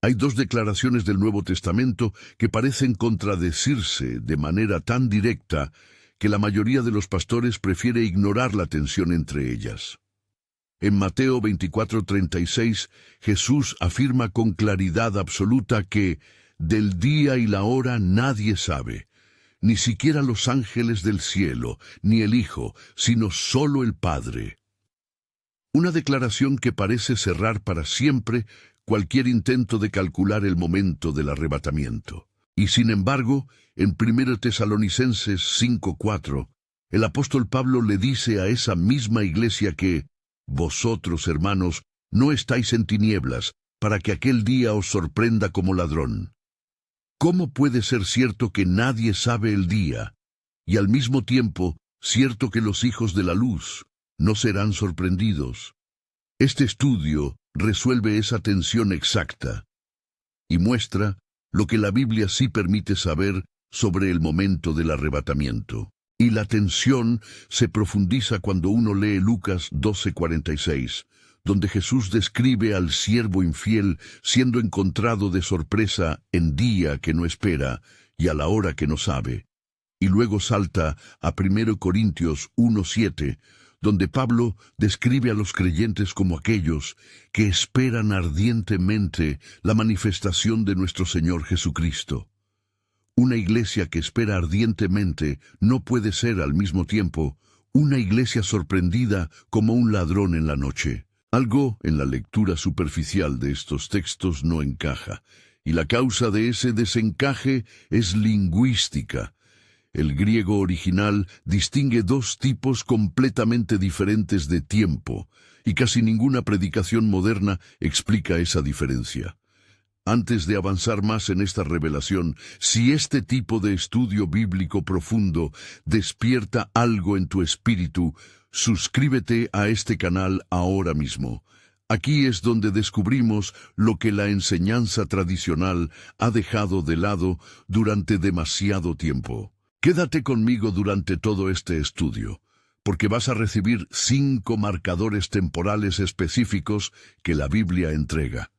Hay dos declaraciones del Nuevo Testamento que parecen contradecirse de manera tan directa que la mayoría de los pastores prefiere ignorar la tensión entre ellas. En Mateo 24:36, Jesús afirma con claridad absoluta que del día y la hora nadie sabe, ni siquiera los ángeles del cielo, ni el Hijo, sino solo el Padre. Una declaración que parece cerrar para siempre cualquier intento de calcular el momento del arrebatamiento. Y sin embargo, en 1 Tesalonicenses 5:4, el apóstol Pablo le dice a esa misma iglesia que vosotros, hermanos, no estáis en tinieblas, para que aquel día os sorprenda como ladrón. ¿Cómo puede ser cierto que nadie sabe el día, y al mismo tiempo cierto que los hijos de la luz no serán sorprendidos? Este estudio resuelve esa tensión exacta y muestra lo que la Biblia sí permite saber sobre el momento del arrebatamiento. Y la tensión se profundiza cuando uno lee Lucas 12:46, donde Jesús describe al siervo infiel siendo encontrado de sorpresa en día que no espera y a la hora que no sabe. Y luego salta a 1 Corintios 1:7, donde Pablo describe a los creyentes como aquellos que esperan ardientemente la manifestación de nuestro Señor Jesucristo. Una iglesia que espera ardientemente no puede ser al mismo tiempo una iglesia sorprendida como un ladrón en la noche. Algo en la lectura superficial de estos textos no encaja, y la causa de ese desencaje es lingüística. El griego original distingue dos tipos completamente diferentes de tiempo, y casi ninguna predicación moderna explica esa diferencia. Antes de avanzar más en esta revelación, si este tipo de estudio bíblico profundo despierta algo en tu espíritu, suscríbete a este canal ahora mismo. Aquí es donde descubrimos lo que la enseñanza tradicional ha dejado de lado durante demasiado tiempo. Quédate conmigo durante todo este estudio, porque vas a recibir 5 marcadores temporales específicos que la Biblia entrega.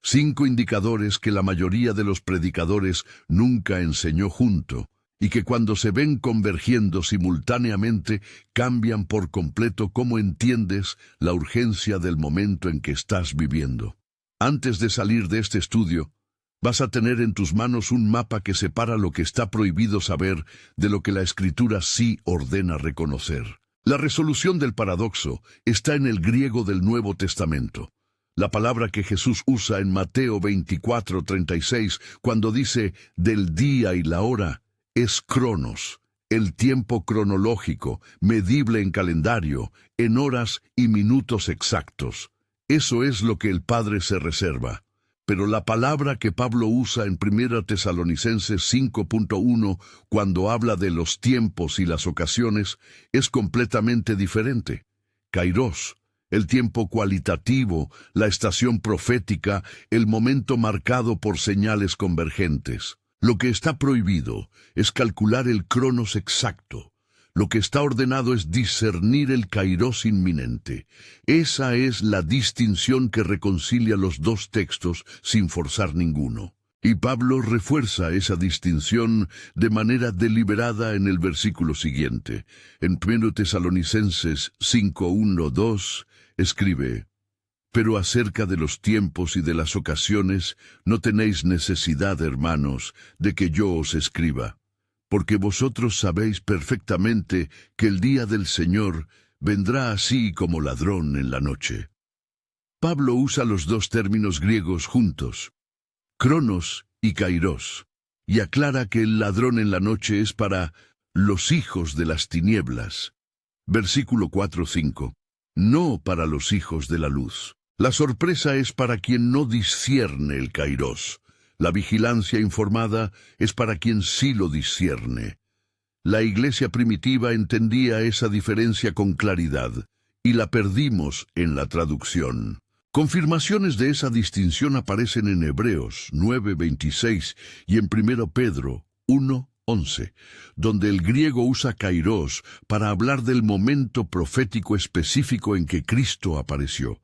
5 indicadores que la mayoría de los predicadores nunca enseñó junto, y que cuando se ven convergiendo simultáneamente cambian por completo cómo entiendes la urgencia del momento en que estás viviendo. Antes de salir de este estudio, vas a tener en tus manos un mapa que separa lo que está prohibido saber de lo que la Escritura sí ordena reconocer. La resolución del paradoxo está en el griego del Nuevo Testamento. La palabra que Jesús usa en Mateo 24:36 cuando dice del día y la hora es cronos, el tiempo cronológico, medible en calendario, en horas y minutos exactos. Eso es lo que el Padre se reserva. Pero la palabra que Pablo usa en 1 Tesalonicenses 5:1 cuando habla de los tiempos y las ocasiones es completamente diferente. Kairos, el tiempo cualitativo, la estación profética, el momento marcado por señales convergentes. Lo que está prohibido es calcular el cronos exacto. Lo que está ordenado es discernir el kairos inminente. Esa es la distinción que reconcilia los dos textos sin forzar ninguno. Y Pablo refuerza esa distinción de manera deliberada en el versículo siguiente. En 1 Tesalonicenses 5:1-2 escribe: Pero acerca de los tiempos y de las ocasiones no tenéis necesidad, hermanos, de que yo os escriba, porque vosotros sabéis perfectamente que el día del Señor vendrá así como ladrón en la noche. Pablo usa los dos términos griegos juntos, cronos y kairos, y aclara que el ladrón en la noche es para los hijos de las tinieblas. Versículo 4-5. No para los hijos de la luz. La sorpresa es para quien no discierne el kairos. La vigilancia informada es para quien sí lo discierne. La iglesia primitiva entendía esa diferencia con claridad, y la perdimos en la traducción. Confirmaciones de esa distinción aparecen en Hebreos 9:26 y en 1 Pedro 1:11, donde el griego usa kairos para hablar del momento profético específico en que Cristo apareció.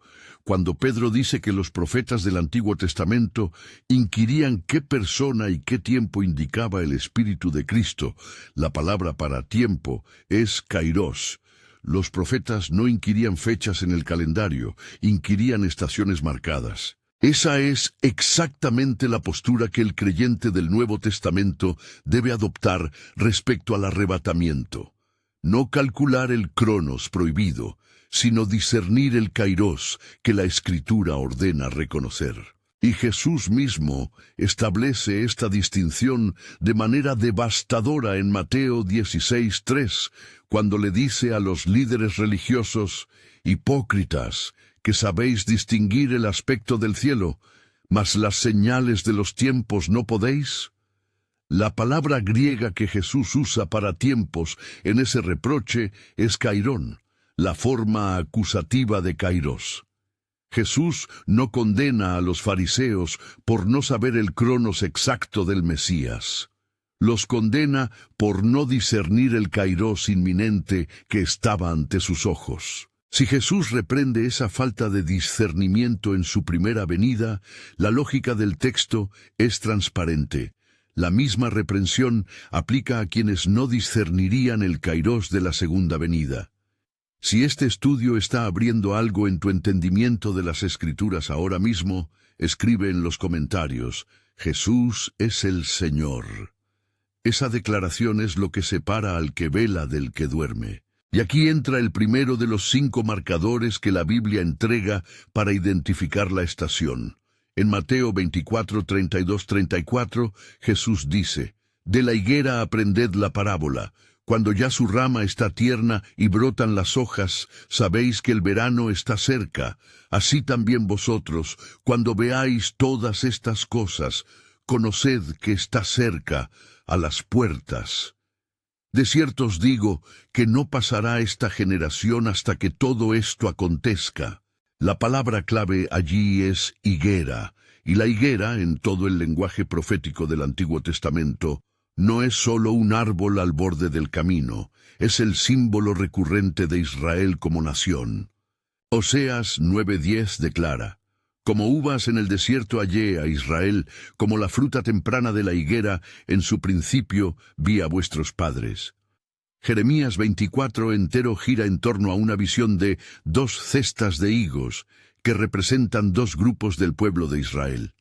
Cuando Pedro dice que los profetas del Antiguo Testamento inquirían qué persona y qué tiempo indicaba el Espíritu de Cristo, la palabra para tiempo es kairos. Los profetas no inquirían fechas en el calendario, inquirían estaciones marcadas. Esa es exactamente la postura que el creyente del Nuevo Testamento debe adoptar respecto al arrebatamiento. No calcular el cronos prohibido, sino discernir el kairos que la Escritura ordena reconocer. Y Jesús mismo establece esta distinción de manera devastadora en Mateo 16:3, cuando le dice a los líderes religiosos: «Hipócritas, que sabéis distinguir el aspecto del cielo, mas las señales de los tiempos no podéis». La palabra griega que Jesús usa para tiempos en ese reproche es kairón, la forma acusativa de kairos. Jesús no condena a los fariseos por no saber el cronos exacto del Mesías. Los condena por no discernir el kairos inminente que estaba ante sus ojos. Si Jesús reprende esa falta de discernimiento en su primera venida, la lógica del texto es transparente. La misma reprensión aplica a quienes no discernirían el kairos de la segunda venida. Si este estudio está abriendo algo en tu entendimiento de las Escrituras ahora mismo, escribe en los comentarios: Jesús es el Señor. Esa declaración es lo que separa al que vela del que duerme. Y aquí entra el primero de los 5 marcadores que la Biblia entrega para identificar la estación. En Mateo 24, 32, 34, Jesús dice: «De la higuera aprended la parábola. Cuando ya su rama está tierna y brotan las hojas, sabéis que el verano está cerca. Así también vosotros, cuando veáis todas estas cosas, conoced que está cerca, a las puertas. De cierto os digo que no pasará esta generación hasta que todo esto acontezca». La palabra clave allí es higuera, y la higuera, en todo el lenguaje profético del Antiguo Testamento, no es solo un árbol al borde del camino, es el símbolo recurrente de Israel como nación. Oseas 9:10 declara: «Como uvas en el desierto hallé a Israel, como la fruta temprana de la higuera, en su principio vi a vuestros padres». Jeremías 24 entero gira en torno a una visión de 2 cestas de higos, que representan 2 grupos del pueblo de Israel.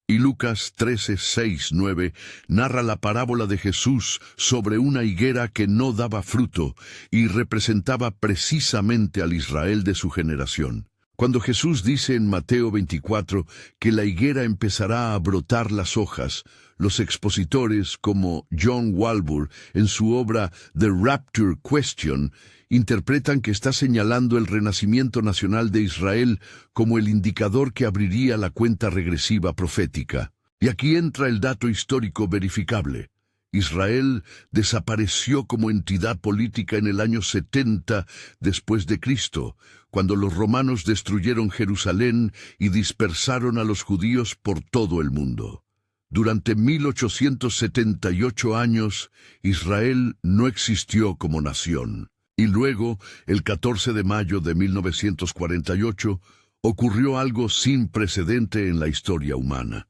Y Lucas 13, 6, 9 narra la parábola de Jesús sobre una higuera que no daba fruto y representaba precisamente al Israel de su generación. Cuando Jesús dice en Mateo 24 que la higuera empezará a brotar las hojas, los expositores como John Walvoord en su obra The Rapture Question interpretan que está señalando el renacimiento nacional de Israel como el indicador que abriría la cuenta regresiva profética. Y aquí entra el dato histórico verificable. Israel desapareció como entidad política en el año 70 después de Cristo, cuando los romanos destruyeron Jerusalén y dispersaron a los judíos por todo el mundo. Durante 1878 años, Israel no existió como nación. Y luego, el 14 de mayo de 1948, ocurrió algo sin precedente en la historia humana.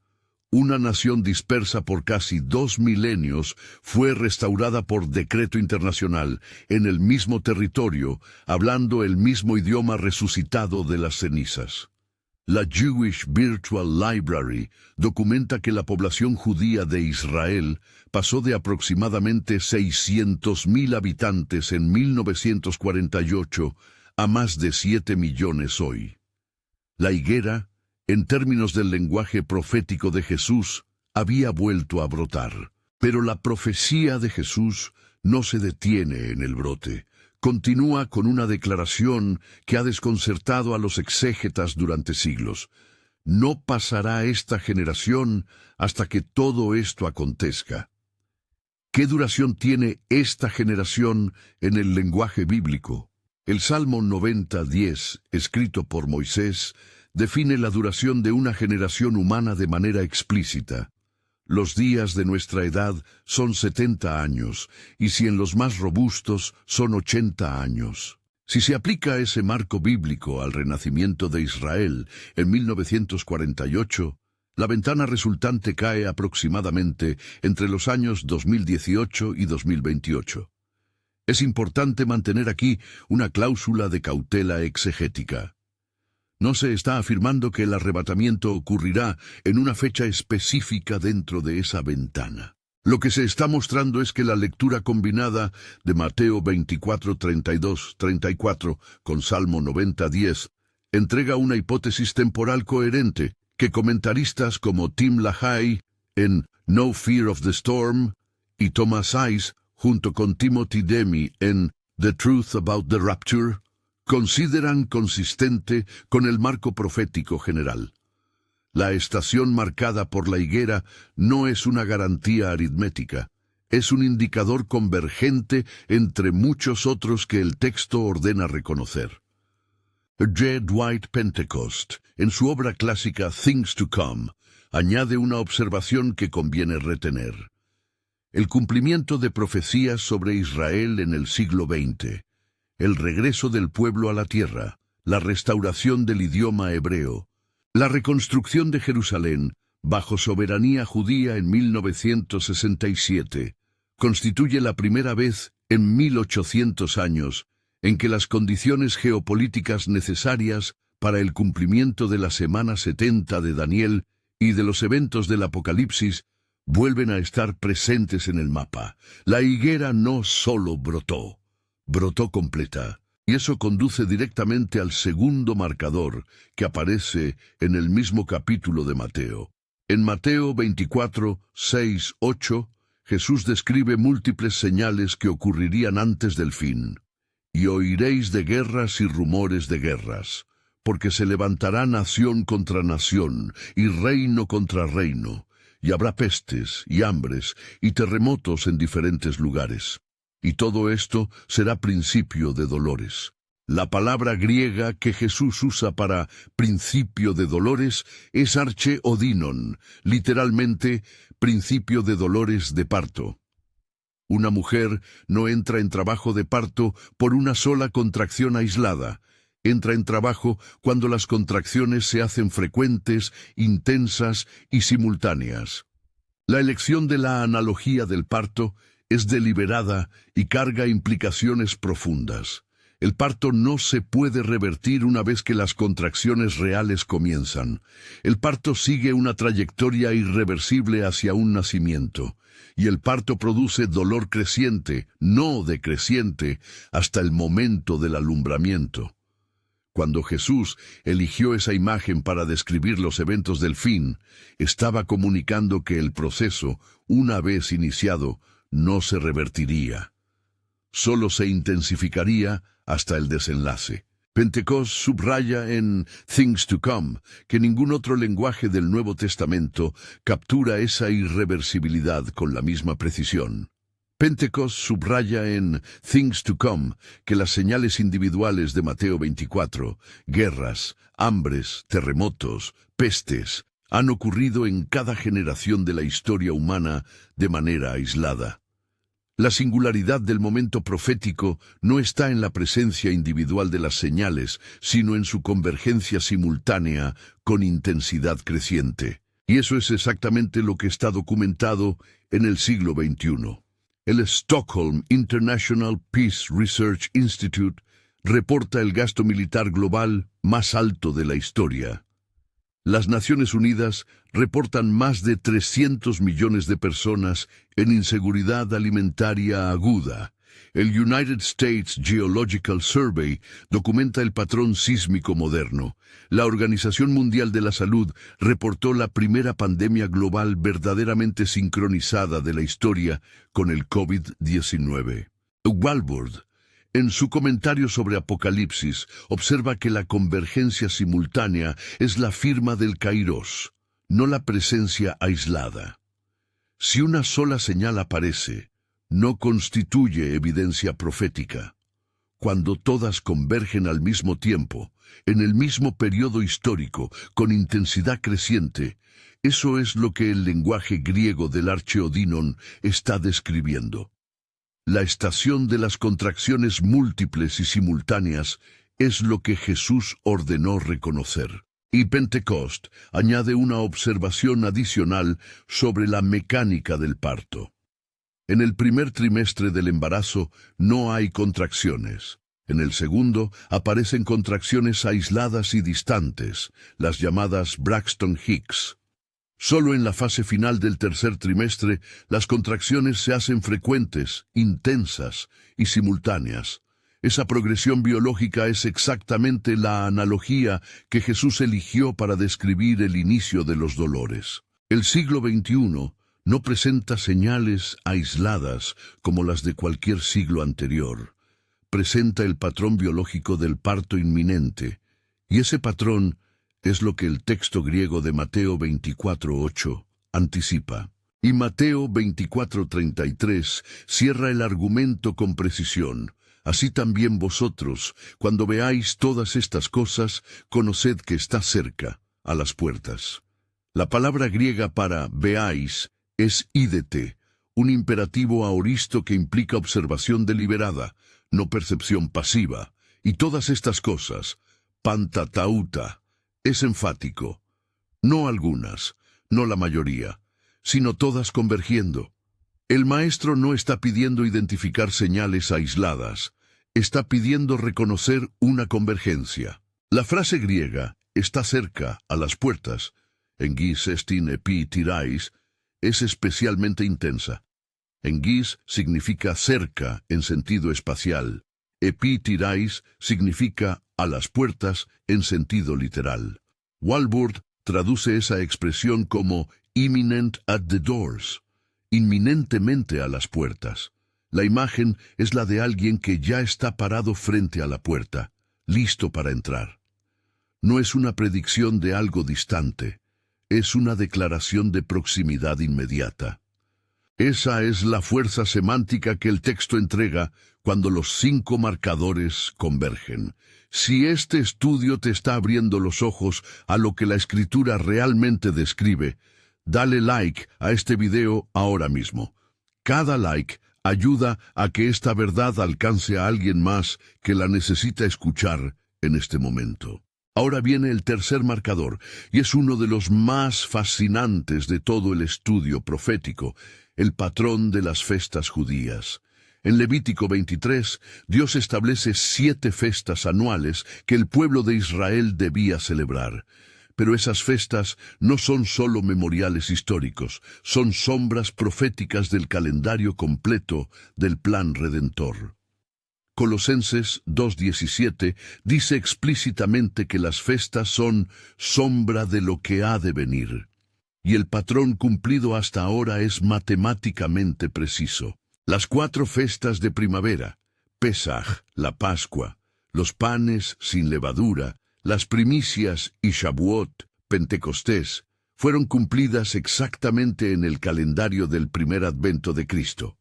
Una nación dispersa por casi 2 milenios fue restaurada por decreto internacional en el mismo territorio, hablando el mismo idioma resucitado de las cenizas. La Jewish Virtual Library documenta que la población judía de Israel pasó de aproximadamente 600.000 habitantes en 1948 a más de 7 millones hoy. La higuera, en términos del lenguaje profético de Jesús, había vuelto a brotar. Pero la profecía de Jesús no se detiene en el brote. Continúa con una declaración que ha desconcertado a los exégetas durante siglos. No pasará esta generación hasta que todo esto acontezca. ¿Qué duración tiene esta generación en el lenguaje bíblico? El Salmo 90:10, escrito por Moisés, define la duración de una generación humana de manera explícita. Los días de nuestra edad son 70 años, y si en los más robustos son 80 años. Si se aplica ese marco bíblico al renacimiento de Israel en 1948, la ventana resultante cae aproximadamente entre los años 2018 y 2028. Es importante mantener aquí una cláusula de cautela exegética. No se está afirmando que el arrebatamiento ocurrirá en una fecha específica dentro de esa ventana. Lo que se está mostrando es que la lectura combinada de Mateo 24, 32, 34 con Salmo 90, 10 entrega una hipótesis temporal coherente que comentaristas como Tim LaHaye en No Fear of the Storm y Thomas Ice junto con Timothy Demi en The Truth About the Rapture consideran consistente con el marco profético general. La estación marcada por la higuera no es una garantía aritmética, es un indicador convergente entre muchos otros que el texto ordena reconocer. J. Dwight Pentecost, en su obra clásica Things to Come, añade una observación que conviene retener. El cumplimiento de profecías sobre Israel en el siglo XX, el regreso del pueblo a la tierra, la restauración del idioma hebreo, la reconstrucción de Jerusalén bajo soberanía judía en 1967 constituye la primera vez en 1800 años en que las condiciones geopolíticas necesarias para el cumplimiento de la semana 70 de Daniel y de los eventos del Apocalipsis vuelven a estar presentes en el mapa. La higuera no solo brotó, brotó completa. Y eso conduce directamente al segundo marcador que aparece en el mismo capítulo de Mateo. En Mateo 24, 6, 8, Jesús describe múltiples señales que ocurrirían antes del fin. Y oiréis de guerras y rumores de guerras, porque se levantará nación contra nación y reino contra reino, y habrá pestes y hambres y terremotos en diferentes lugares. Y todo esto será principio de dolores. La palabra griega que Jesús usa para principio de dolores es arche-odinon, literalmente principio de dolores de parto. Una mujer no entra en trabajo de parto por una sola contracción aislada. Entra en trabajo cuando las contracciones se hacen frecuentes, intensas y simultáneas. La elección de la analogía del parto es deliberada y carga implicaciones profundas. El parto no se puede revertir una vez que las contracciones reales comienzan. El parto sigue una trayectoria irreversible hacia un nacimiento, y el parto produce dolor creciente, no decreciente, hasta el momento del alumbramiento. Cuando Jesús eligió esa imagen para describir los eventos del fin, estaba comunicando que el proceso, una vez iniciado, no se revertiría. Solo se intensificaría hasta el desenlace. Pentecost subraya en Things to Come que ningún otro lenguaje del Nuevo Testamento captura esa irreversibilidad con la misma precisión. Pentecost subraya en Things to Come que las señales individuales de Mateo 24, guerras, hambres, terremotos, pestes, han ocurrido en cada generación de la historia humana de manera aislada. La singularidad del momento profético no está en la presencia individual de las señales, sino en su convergencia simultánea con intensidad creciente. Y eso es exactamente lo que está documentado en el siglo XXI. El Stockholm International Peace Research Institute reporta el gasto militar global más alto de la historia. Las Naciones Unidas reportan más de 300 millones de personas en inseguridad alimentaria aguda. El United States Geological Survey documenta el patrón sísmico moderno. La Organización Mundial de la Salud reportó la primera pandemia global verdaderamente sincronizada de la historia con el COVID-19. Walvoord, en su comentario sobre Apocalipsis, observa que la convergencia simultánea es la firma del Kairos, no la presencia aislada. Si una sola señal aparece, no constituye evidencia profética. Cuando todas convergen al mismo tiempo, en el mismo periodo histórico, con intensidad creciente, eso es lo que el lenguaje griego del arche-odinon está describiendo. La estación de las contracciones múltiples y simultáneas es lo que Jesús ordenó reconocer. Y Pentecost añade una observación adicional sobre la mecánica del parto. En el primer trimestre del embarazo no hay contracciones. En el segundo aparecen contracciones aisladas y distantes, las llamadas Braxton Hicks. Solo en la fase final del tercer trimestre las contracciones se hacen frecuentes, intensas y simultáneas. Esa progresión biológica es exactamente la analogía que Jesús eligió para describir el inicio de los dolores. El siglo XXI no presenta señales aisladas como las de cualquier siglo anterior. Presenta el patrón biológico del parto inminente, y ese patrón es lo que el texto griego de Mateo 24:8 anticipa. Y Mateo 24:33 cierra el argumento con precisión. Así también vosotros, cuando veáis todas estas cosas, conoced que está cerca, a las puertas. La palabra griega para veáis es ídete, un imperativo aoristo que implica observación deliberada, no percepción pasiva. Y todas estas cosas, pantatauta, es enfático. No algunas, no la mayoría, sino todas convergiendo. El maestro no está pidiendo identificar señales aisladas, está pidiendo reconocer una convergencia. La frase griega, está cerca, a las puertas, en gis estin epi tirais, es especialmente intensa. En gis significa cerca en sentido espacial. Epi tirais significa a las puertas en sentido literal. Walvoord traduce esa expresión como imminent at the doors, inminentemente a las puertas. La imagen es la de alguien que ya está parado frente a la puerta, listo para entrar. No es una predicción de algo distante, es una declaración de proximidad inmediata. Esa es la fuerza semántica que el texto entrega cuando los 5 marcadores convergen. Si este estudio te está abriendo los ojos a lo que la Escritura realmente describe, dale like a este video ahora mismo. Cada like ayuda a que esta verdad alcance a alguien más que la necesita escuchar en este momento. Ahora viene el tercer marcador, y es uno de los más fascinantes de todo el estudio profético, el patrón de las festas judías. En Levítico 23, Dios establece 7 festas anuales que el pueblo de Israel debía celebrar. Pero esas festas no son solo memoriales históricos, son sombras proféticas del calendario completo del plan redentor. Colosenses 2:17 dice explícitamente que las festas son sombra de lo que ha de venir. Y el patrón cumplido hasta ahora es matemáticamente preciso. Las 4 festas de primavera, Pesaj, la Pascua, los panes sin levadura, las primicias y Shavuot, Pentecostés, fueron cumplidas exactamente en el calendario del primer advento de Cristo.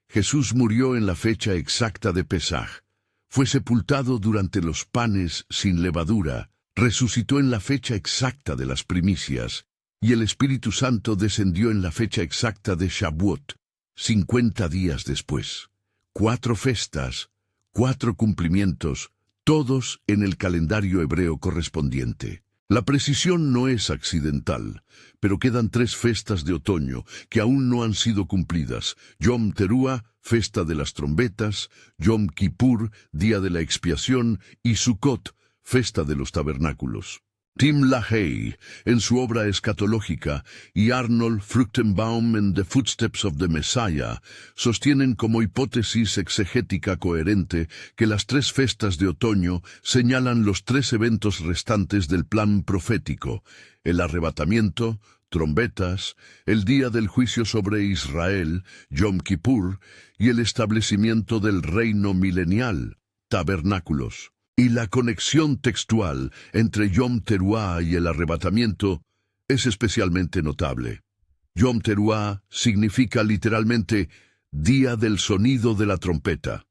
Jesús murió en la fecha exacta de Pesaj, fue sepultado durante los panes sin levadura, resucitó en la fecha exacta de las primicias, y el Espíritu Santo descendió en la fecha exacta de Shavuot, 50 días después. 4 festas, 4 cumplimientos, todos en el calendario hebreo correspondiente. La precisión no es accidental, pero quedan 3 festas de otoño que aún no han sido cumplidas. Yom Teruah, festa de las trompetas, Yom Kippur, día de la expiación, y Sukkot, festa de los tabernáculos. Tim LaHaye, en su obra escatológica, y Arnold Fruchtenbaum en The Footsteps of the Messiah, sostienen como hipótesis exegética coherente que las 3 festas de otoño señalan los 3 eventos restantes del plan profético: el arrebatamiento, trompetas, el día del juicio sobre Israel, Yom Kippur, y el establecimiento del reino milenial, tabernáculos. Y la conexión textual entre Yom Teruah y el arrebatamiento es especialmente notable. Yom Teruah significa literalmente día del sonido de la trompeta.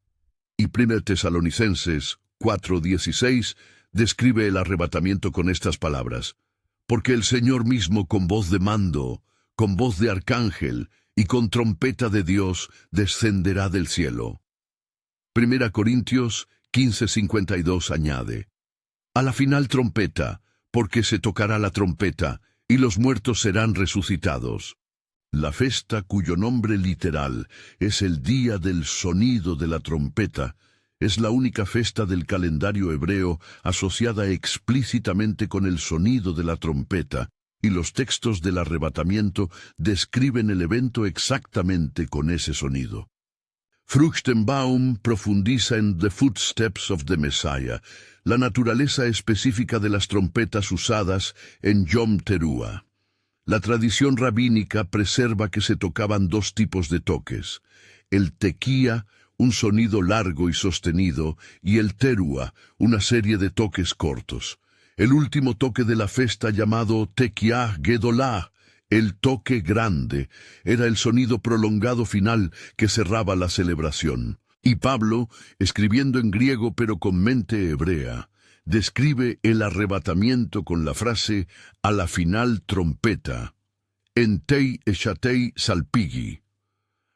Y 1 Tesalonicenses 4:16 describe el arrebatamiento con estas palabras: porque el Señor mismo con voz de mando, con voz de arcángel y con trompeta de Dios descenderá del cielo. 1 Corintios 15:52 añade: a la final trompeta, porque se tocará la trompeta, y los muertos serán resucitados. La festa, cuyo nombre literal es el día del sonido de la trompeta, es la única festa del calendario hebreo asociada explícitamente con el sonido de la trompeta, y los textos del arrebatamiento describen el evento exactamente con ese sonido. Fruchtenbaum profundiza en The Footsteps of the Messiah, la naturaleza específica de las trompetas usadas en Yom Teruah. La tradición rabínica preserva que se tocaban dos tipos de toques: el tequía, un sonido largo y sostenido, y el teruah, una serie de toques cortos. El último toque de la festa, llamado Tekiah Gedolah, el toque grande, era el sonido prolongado final que cerraba la celebración. Y Pablo, escribiendo en griego pero con mente hebrea, describe el arrebatamiento con la frase «a la final trompeta», «entei eshatei salpigi».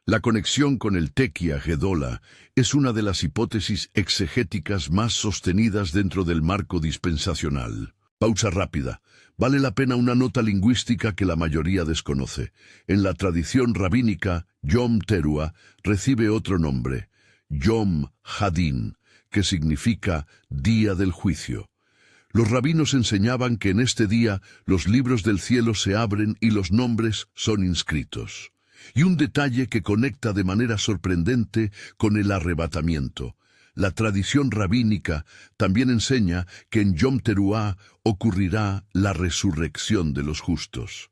La conexión con el Tekiah Gedolah es una de las hipótesis exegéticas más sostenidas dentro del marco dispensacional. Pausa rápida. Vale la pena una nota lingüística que la mayoría desconoce. En la tradición rabínica, Yom Teruah recibe otro nombre, Yom Hadin, que significa Día del Juicio. Los rabinos enseñaban que en este día los libros del cielo se abren y los nombres son inscritos. Y un detalle que conecta de manera sorprendente con el arrebatamiento. La tradición rabínica también enseña que en Yom Teruah ocurrirá la resurrección de los justos.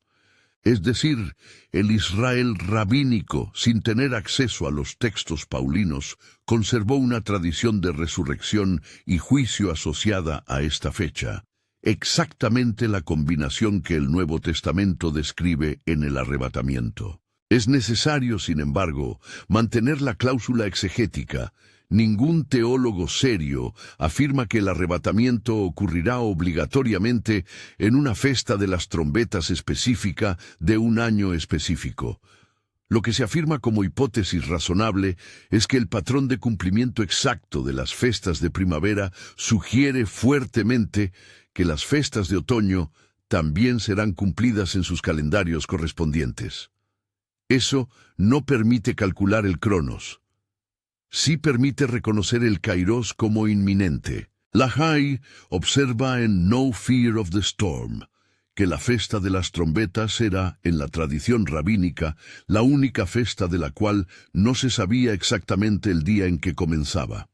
Es decir, el Israel rabínico, sin tener acceso a los textos paulinos, conservó una tradición de resurrección y juicio asociada a esta fecha. Exactamente la combinación que el Nuevo Testamento describe en el arrebatamiento. Es necesario, sin embargo, mantener la cláusula exegética. Ningún teólogo serio afirma que el arrebatamiento ocurrirá obligatoriamente en una festa de las trompetas específica de un año específico. Lo que se afirma como hipótesis razonable es que el patrón de cumplimiento exacto de las festas de primavera sugiere fuertemente que las festas de otoño también serán cumplidas en sus calendarios correspondientes. Eso no permite calcular el cronos. Sí permite reconocer el kairos como inminente. Lahai observa en No Fear of the Storm que la festa de las trompetas era, en la tradición rabínica, la única festa de la cual no se sabía exactamente el día en que comenzaba.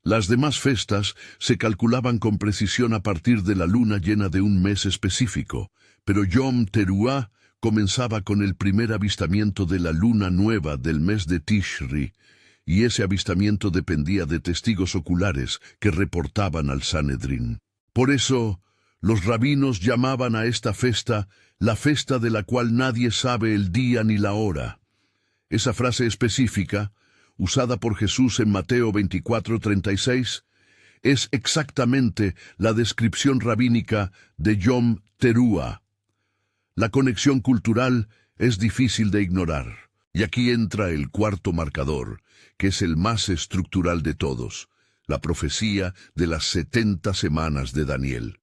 Las demás festas se calculaban con precisión a partir de la luna llena de un mes específico, pero Yom Teruah comenzaba con el primer avistamiento de la luna nueva del mes de Tishri, y ese avistamiento dependía de testigos oculares que reportaban al Sanedrín. Por eso, los rabinos llamaban a esta festa la festa de la cual nadie sabe el día ni la hora. Esa frase específica, usada por Jesús en Mateo 24:36, es exactamente la descripción rabínica de Yom Teruah. La conexión cultural es difícil de ignorar, y aquí entra el cuarto marcador, que es el más estructural de todos, la profecía de las 70 semanas de Daniel.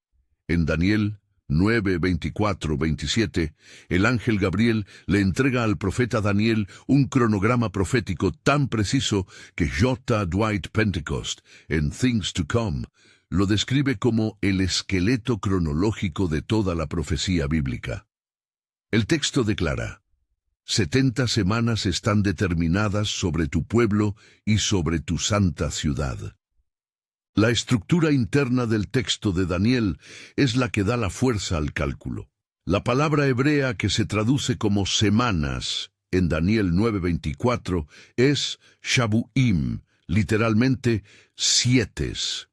En Daniel 9, 24, 27, el ángel Gabriel le entrega al profeta Daniel un cronograma profético tan preciso que J. Dwight Pentecost, en Things to Come, lo describe como el esqueleto cronológico de toda la profecía bíblica. El texto declara: 70 semanas están determinadas sobre tu pueblo y sobre tu santa ciudad. La estructura interna del texto de Daniel es la que da la fuerza al cálculo. La palabra hebrea que se traduce como semanas en Daniel 9:24 es shabuim, literalmente sietes.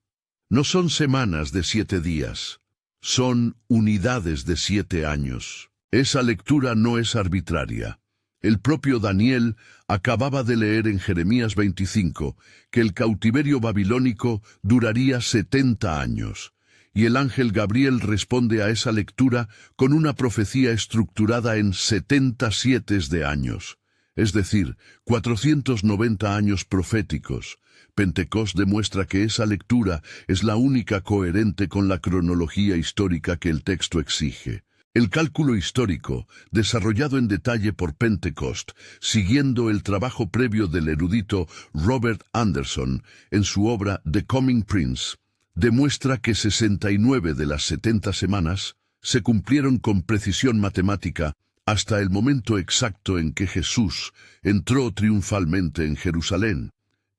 No son semanas de 7 días, son unidades de 7 años. Esa lectura no es arbitraria. El propio Daniel acababa de leer en Jeremías 25 que el cautiverio babilónico duraría 70 años, y el ángel Gabriel responde a esa lectura con una profecía estructurada en 77 de años, es decir, 490 años proféticos. Pentecostés demuestra que esa lectura es la única coherente con la cronología histórica que el texto exige. El cálculo histórico, desarrollado en detalle por Pentecostés, siguiendo el trabajo previo del erudito Robert Anderson en su obra The Coming Prince, demuestra que 69 de las 70 semanas se cumplieron con precisión matemática hasta el momento exacto en que Jesús entró triunfalmente en Jerusalén,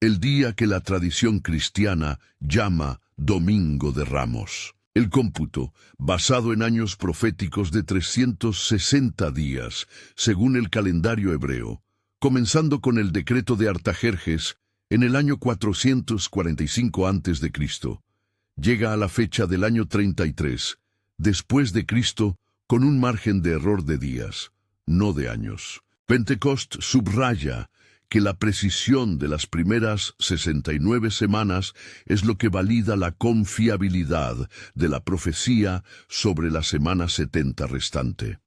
el día que la tradición cristiana llama Domingo de Ramos. El cómputo, basado en años proféticos de 360 días, según el calendario hebreo, comenzando con el decreto de Artajerjes en el año 445 a.C., llega a la fecha del año 33, después de Cristo, con un margen de error de días, no de años. Pentecostés subraya que la precisión de las primeras 69 semanas es lo que valida la confiabilidad de la profecía sobre la semana 70 restante.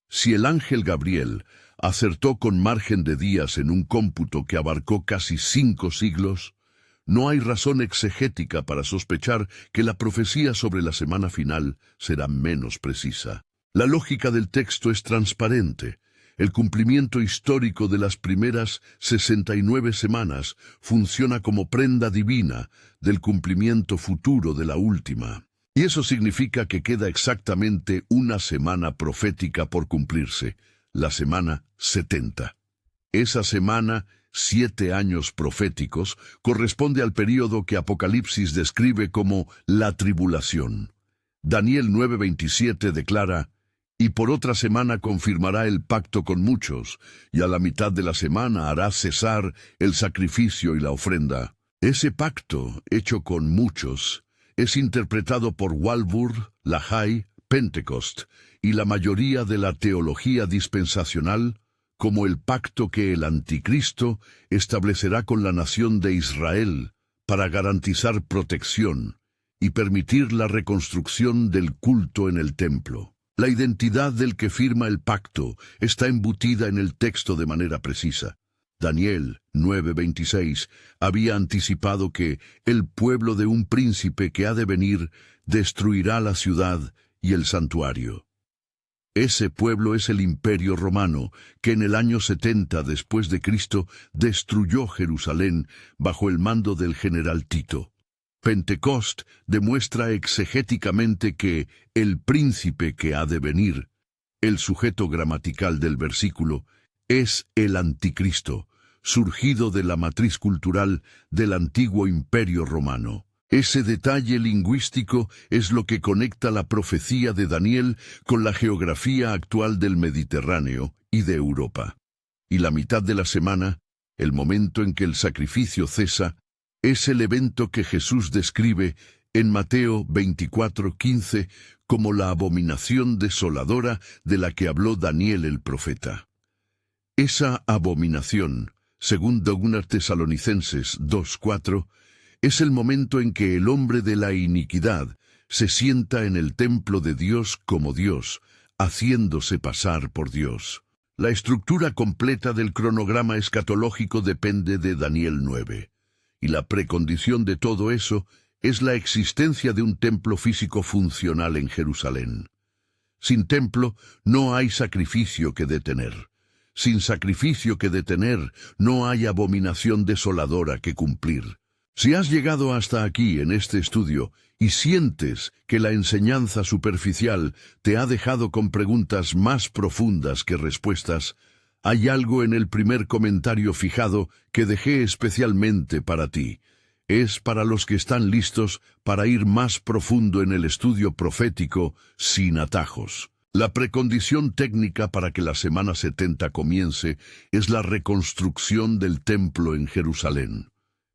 Si el ángel Gabriel acertó con margen de días en un cómputo que abarcó casi 5 siglos, no hay razón exegética para sospechar que la profecía sobre la semana final será menos precisa. La lógica del texto es transparente. El cumplimiento histórico de las primeras 69 semanas funciona como prenda divina del cumplimiento futuro de la última. Y eso significa que queda exactamente una semana profética por cumplirse, la semana 70. Esa semana, 7 años proféticos, corresponde al período que Apocalipsis describe como la tribulación. Daniel 9:27 declara: «Y por otra semana confirmará el pacto con muchos, y a la mitad de la semana hará cesar el sacrificio y la ofrenda». Ese pacto, hecho con muchos, es interpretado por Walvoord, Lahai, Pentecostés y la mayoría de la teología dispensacional como el pacto que el anticristo establecerá con la nación de Israel para garantizar protección y permitir la reconstrucción del culto en el templo. La identidad del que firma el pacto está embutida en el texto de manera precisa. Daniel 9:26 había anticipado que el pueblo de un príncipe que ha de venir destruirá la ciudad y el santuario. Ese pueblo es el Imperio Romano, que en el año 70 después de Cristo destruyó Jerusalén bajo el mando del general Tito. Pentecostés demuestra exegéticamente que el príncipe que ha de venir, el sujeto gramatical del versículo, es el anticristo, surgido de la matriz cultural del antiguo Imperio Romano. Ese detalle lingüístico es lo que conecta la profecía de Daniel con la geografía actual del Mediterráneo y de Europa. Y la mitad de la semana, el momento en que el sacrificio cesa, es el evento que Jesús describe en Mateo 24:15 como la abominación desoladora de la que habló Daniel el profeta. Esa abominación, según 2 Tesalonicenses 2:4, es el momento en que el hombre de la iniquidad se sienta en el templo de Dios como Dios, haciéndose pasar por Dios. La estructura completa del cronograma escatológico depende de Daniel 9, y la precondición de todo eso es la existencia de un templo físico funcional en Jerusalén. Sin templo no hay sacrificio que detener. Sin sacrificio que detener no hay abominación desoladora que cumplir. Si has llegado hasta aquí en este estudio y sientes que la enseñanza superficial te ha dejado con preguntas más profundas que respuestas, hay algo en el primer comentario fijado que dejé especialmente para ti. Es para los que están listos para ir más profundo en el estudio profético sin atajos. La precondición técnica para que la semana 70 comience es la reconstrucción del templo en Jerusalén.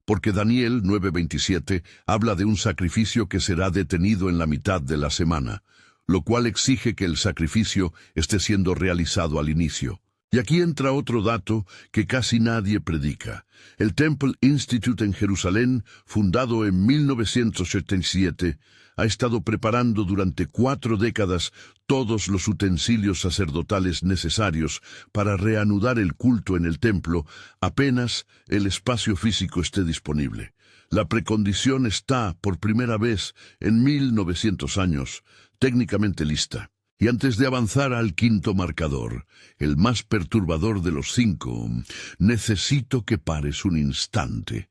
Porque Daniel 9:27 habla de un sacrificio que será detenido en la mitad de la semana, lo cual exige que el sacrificio esté siendo realizado al inicio. Y aquí entra otro dato que casi nadie predica. El Temple Institute en Jerusalén, fundado en 1977, ha estado preparando durante 4 décadas todos los utensilios sacerdotales necesarios para reanudar el culto en el templo apenas el espacio físico esté disponible. La precondición está, por primera vez en 1900 años, técnicamente lista. Y antes de avanzar al quinto marcador, el más perturbador de los 5, necesito que pares un instante.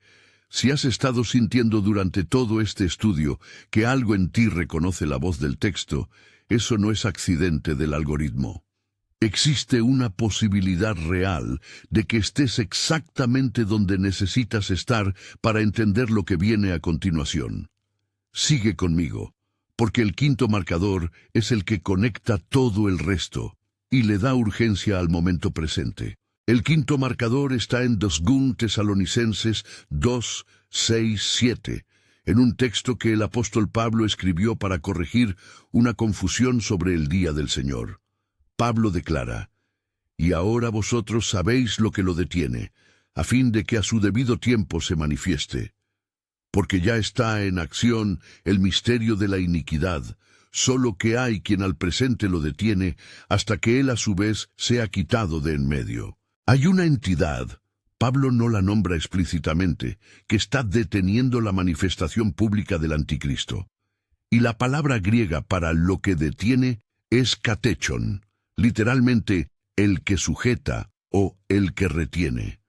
Si has estado sintiendo durante todo este estudio que algo en ti reconoce la voz del texto, eso no es accidente del algoritmo. Existe una posibilidad real de que estés exactamente donde necesitas estar para entender lo que viene a continuación. Sigue conmigo, porque el quinto marcador es el que conecta todo el resto y le da urgencia al momento presente. El quinto marcador está en 2 Tesalonicenses 2, 6, 7, en un texto que el apóstol Pablo escribió para corregir una confusión sobre el día del Señor. Pablo declara: «Y ahora vosotros sabéis lo que lo detiene, a fin de que a su debido tiempo se manifieste. Porque ya está en acción el misterio de la iniquidad, solo que hay quien al presente lo detiene hasta que él a su vez sea quitado de en medio». Hay una entidad, Pablo no la nombra explícitamente, que está deteniendo la manifestación pública del anticristo. Y la palabra griega para lo que detiene es katechon, literalmente el que sujeta o el que retiene.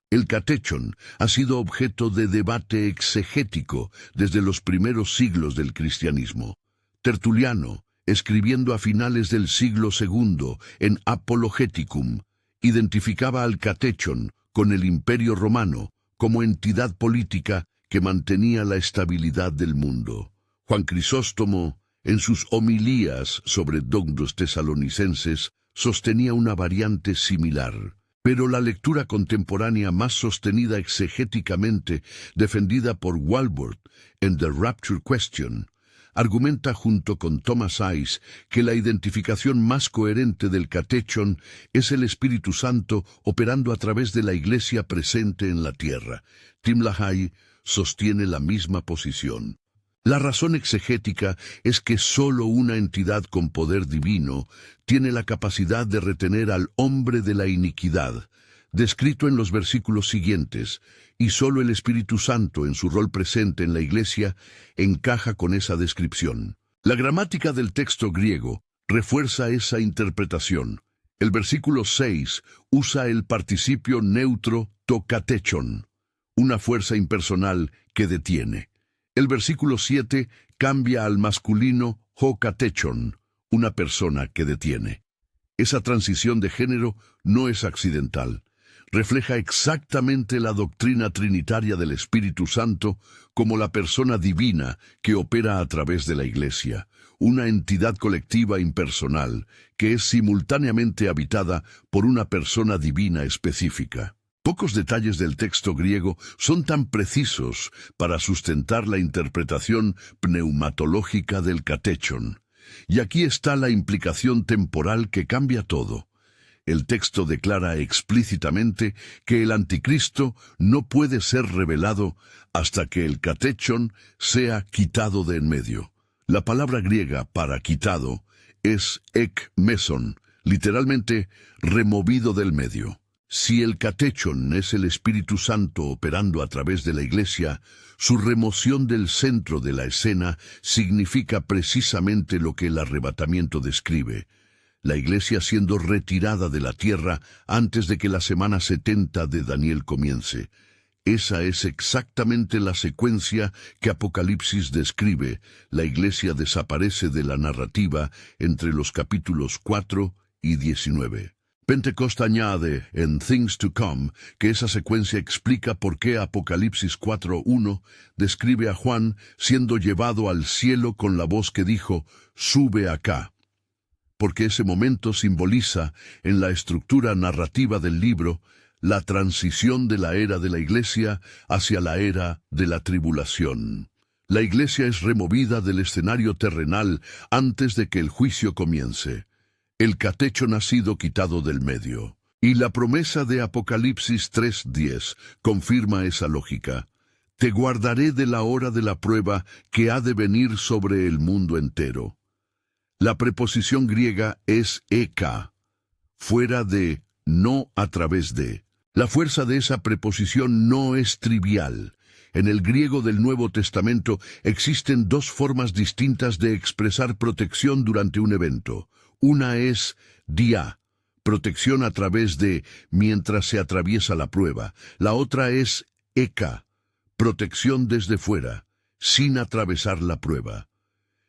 El katechon ha sido objeto de debate exegético desde los primeros siglos del cristianismo. Tertuliano, escribiendo a finales del siglo II en Apologeticum, identificaba al katechon con el Imperio Romano como entidad política que mantenía la estabilidad del mundo. Juan Crisóstomo, en sus homilías sobre Dogmas Tesalonicenses, sostenía una variante similar. Pero la lectura contemporánea más sostenida exegéticamente, defendida por Walworth en The Rapture Question, argumenta junto con Thomas Ice que la identificación más coherente del katechon es el Espíritu Santo operando a través de la Iglesia presente en la tierra. Tim LaHaye sostiene la misma posición. La razón exegética es que sólo una entidad con poder divino tiene la capacidad de retener al hombre de la iniquidad, descrito en los versículos siguientes, y sólo el Espíritu Santo, en su rol presente en la Iglesia, encaja con esa descripción. La gramática del texto griego refuerza esa interpretación. El versículo 6 usa el participio neutro to katechon, una fuerza impersonal que detiene. El versículo 7 cambia al masculino ho katechon, una persona que detiene. Esa transición de género no es accidental. Refleja exactamente la doctrina trinitaria del Espíritu Santo como la persona divina que opera a través de la Iglesia, una entidad colectiva impersonal que es simultáneamente habitada por una persona divina específica. Pocos detalles del texto griego son tan precisos para sustentar la interpretación pneumatológica del katechon. Y aquí está la implicación temporal que cambia todo. El texto declara explícitamente que el anticristo no puede ser revelado hasta que el katechon sea quitado de en medio. La palabra griega para quitado es ek meson, literalmente removido del medio. Si el katechon es el Espíritu Santo operando a través de la Iglesia, su remoción del centro de la escena significa precisamente lo que el arrebatamiento describe: la Iglesia siendo retirada de la tierra antes de que la semana 70 de Daniel comience. Esa es exactamente la secuencia que Apocalipsis describe. La Iglesia desaparece de la narrativa entre los capítulos 4 y 19. Pentecost añade en Things to Come que esa secuencia explica por qué Apocalipsis 4:1 describe a Juan siendo llevado al cielo con la voz que dijo: «Sube acá», porque ese momento simboliza, en la estructura narrativa del libro, la transición de la era de la Iglesia hacia la era de la tribulación. La Iglesia es removida del escenario terrenal antes de que el juicio comience. El katechon ha sido quitado del medio. Y la promesa de Apocalipsis 3:10 confirma esa lógica. Te guardaré de la hora de la prueba que ha de venir sobre el mundo entero. La preposición griega es eka, fuera de, no a través de. La fuerza de esa preposición no es trivial. En el griego del Nuevo Testamento existen dos formas distintas de expresar protección durante un evento. Una es dia, protección a través de mientras se atraviesa la prueba. La otra es eka, protección desde fuera, sin atravesar la prueba.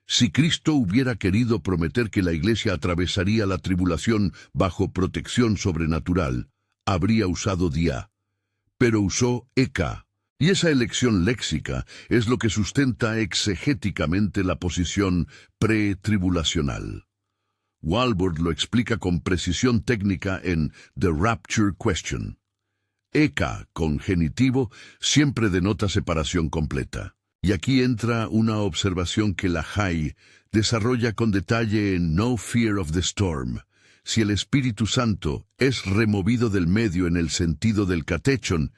Si Cristo hubiera querido prometer que la Iglesia atravesaría la tribulación bajo protección sobrenatural, habría usado dia, pero usó eka. Y esa elección léxica es lo que sustenta exegéticamente la posición pretribulacional. Walvoord lo explica con precisión técnica en The Rapture Question. Eka, con genitivo, siempre denota separación completa. Y aquí entra una observación que Lahai desarrolla con detalle en No Fear of the Storm. Si el Espíritu Santo es removido del medio en el sentido del catechon,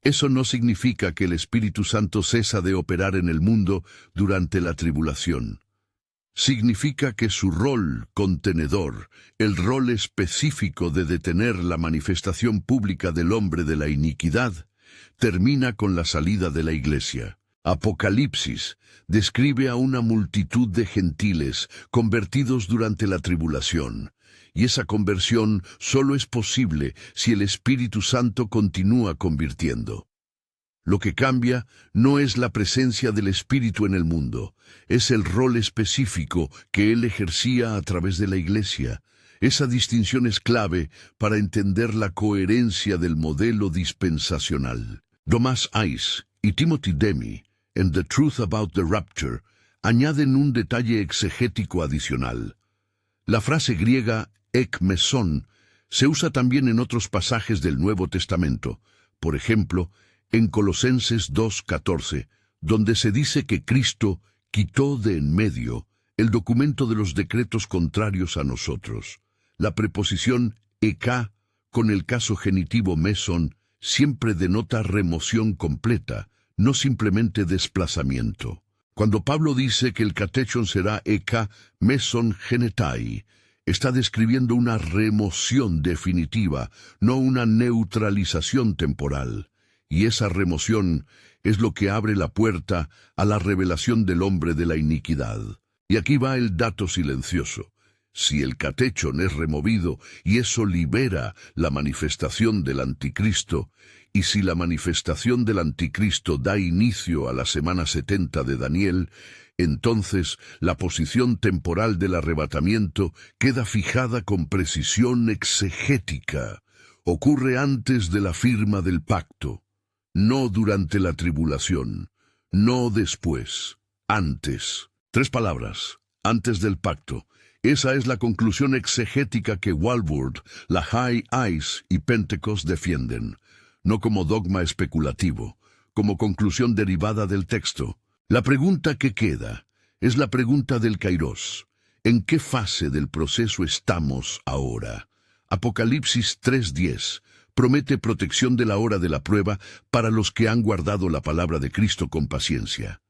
eso no significa que el Espíritu Santo cesa de operar en el mundo durante la tribulación. Significa que su rol contenedor, el rol específico de detener la manifestación pública del hombre de la iniquidad, termina con la salida de la Iglesia. Apocalipsis describe a una multitud de gentiles convertidos durante la tribulación, y esa conversión solo es posible si el Espíritu Santo continúa convirtiendo. Lo que cambia no es la presencia del Espíritu en el mundo, es el rol específico que Él ejercía a través de la Iglesia. Esa distinción es clave para entender la coherencia del modelo dispensacional. Thomas Ice y Timothy Demi, en The Truth About the Rapture, añaden un detalle exegético adicional. La frase griega ek meson se usa también en otros pasajes del Nuevo Testamento, por ejemplo, en Colosenses 2:14, donde se dice que Cristo quitó de en medio el documento de los decretos contrarios a nosotros. La preposición eka, con el caso genitivo meson, siempre denota remoción completa, no simplemente desplazamiento. Cuando Pablo dice que el catechon será eka meson genetai, está describiendo una remoción definitiva, no una neutralización temporal. Y esa remoción es lo que abre la puerta a la revelación del hombre de la iniquidad. Y aquí va el dato silencioso. Si el catechon es removido y eso libera la manifestación del anticristo, y si la manifestación del anticristo da inicio a la semana 70 de Daniel, entonces la posición temporal del arrebatamiento queda fijada con precisión exegética. Ocurre antes de la firma del pacto. No durante la tribulación, no después, antes. 3 palabras, antes del pacto. Esa es la conclusión exegética que Walvoord, Lahai, Ice y Pentecost defienden, no como dogma especulativo, como conclusión derivada del texto. La pregunta que queda es la pregunta del Kairos. ¿En qué fase del proceso estamos ahora? Apocalipsis 3:10 promete protección de la hora de la prueba para los que han guardado la palabra de Cristo con paciencia.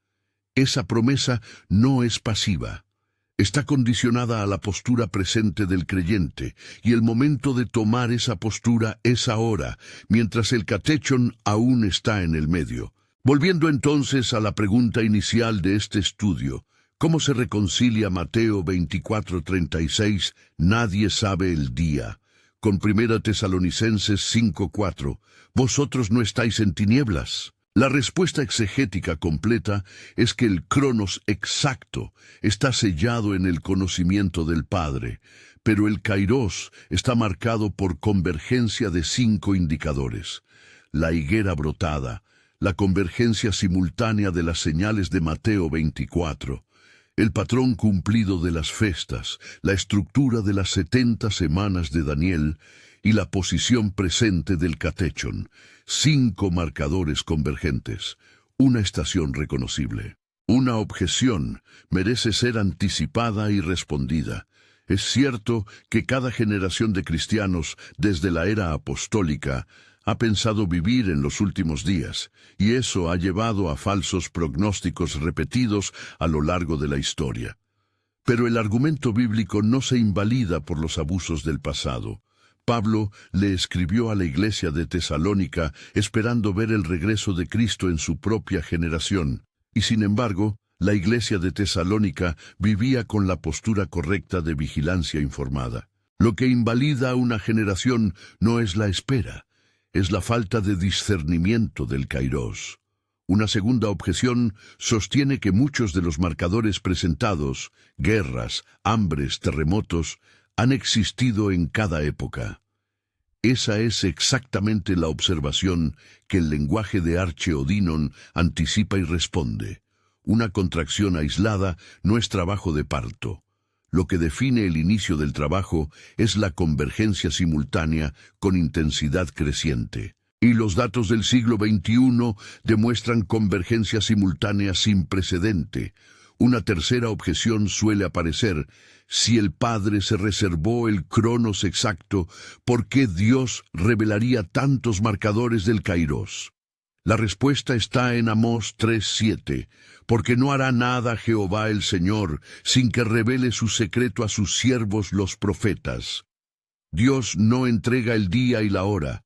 Esa promesa no es pasiva. Está condicionada a la postura presente del creyente, y el momento de tomar esa postura es ahora, mientras el catechon aún está en el medio. Volviendo entonces a la pregunta inicial de este estudio, ¿cómo se reconcilia Mateo 24:36, nadie sabe el día? Con 1 Tesalonicenses 5:4, ¿vosotros no estáis en tinieblas? La respuesta exegética completa es que el cronos exacto está sellado en el conocimiento del Padre, pero el kairos está marcado por convergencia de 5 indicadores. La higuera brotada, la convergencia simultánea de las señales de Mateo 24, el patrón cumplido de las festas, la estructura de las 70 semanas de Daniel y la posición presente del catechon. 5 marcadores convergentes, una estación reconocible. Una objeción merece ser anticipada y respondida. Es cierto que cada generación de cristianos, desde la era apostólica, ha pensado vivir en los últimos días, y eso ha llevado a falsos pronósticos repetidos a lo largo de la historia. Pero el argumento bíblico no se invalida por los abusos del pasado. Pablo le escribió a la iglesia de Tesalónica esperando ver el regreso de Cristo en su propia generación, y sin embargo, la iglesia de Tesalónica vivía con la postura correcta de vigilancia informada. Lo que invalida a una generación no es la espera, es la falta de discernimiento del Kairos. Una segunda objeción sostiene que muchos de los marcadores presentados, guerras, hambres, terremotos, han existido en cada época. Esa es exactamente la observación que el lenguaje de Arche Odinon anticipa y responde. Una contracción aislada no es trabajo de parto. Lo que define el inicio del trabajo es la convergencia simultánea con intensidad creciente. Y los datos del siglo XXI demuestran convergencia simultánea sin precedente. Una tercera objeción suele aparecer: si el Padre se reservó el cronos exacto, ¿por qué Dios revelaría tantos marcadores del Kairos? La respuesta está en Amós 3:7, porque no hará nada Jehová el Señor sin que revele su secreto a sus siervos los profetas. Dios no entrega el día y la hora,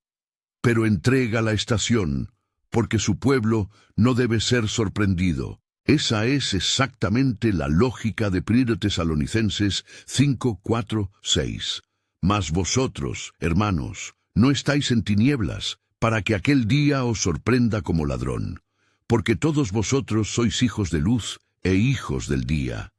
pero entrega la estación, porque su pueblo no debe ser sorprendido. Esa es exactamente la lógica de 1 Tesalonicenses 5:4-6. Mas vosotros, hermanos, no estáis en tinieblas, para que aquel día os sorprenda como ladrón, porque todos vosotros sois hijos de luz e hijos del día.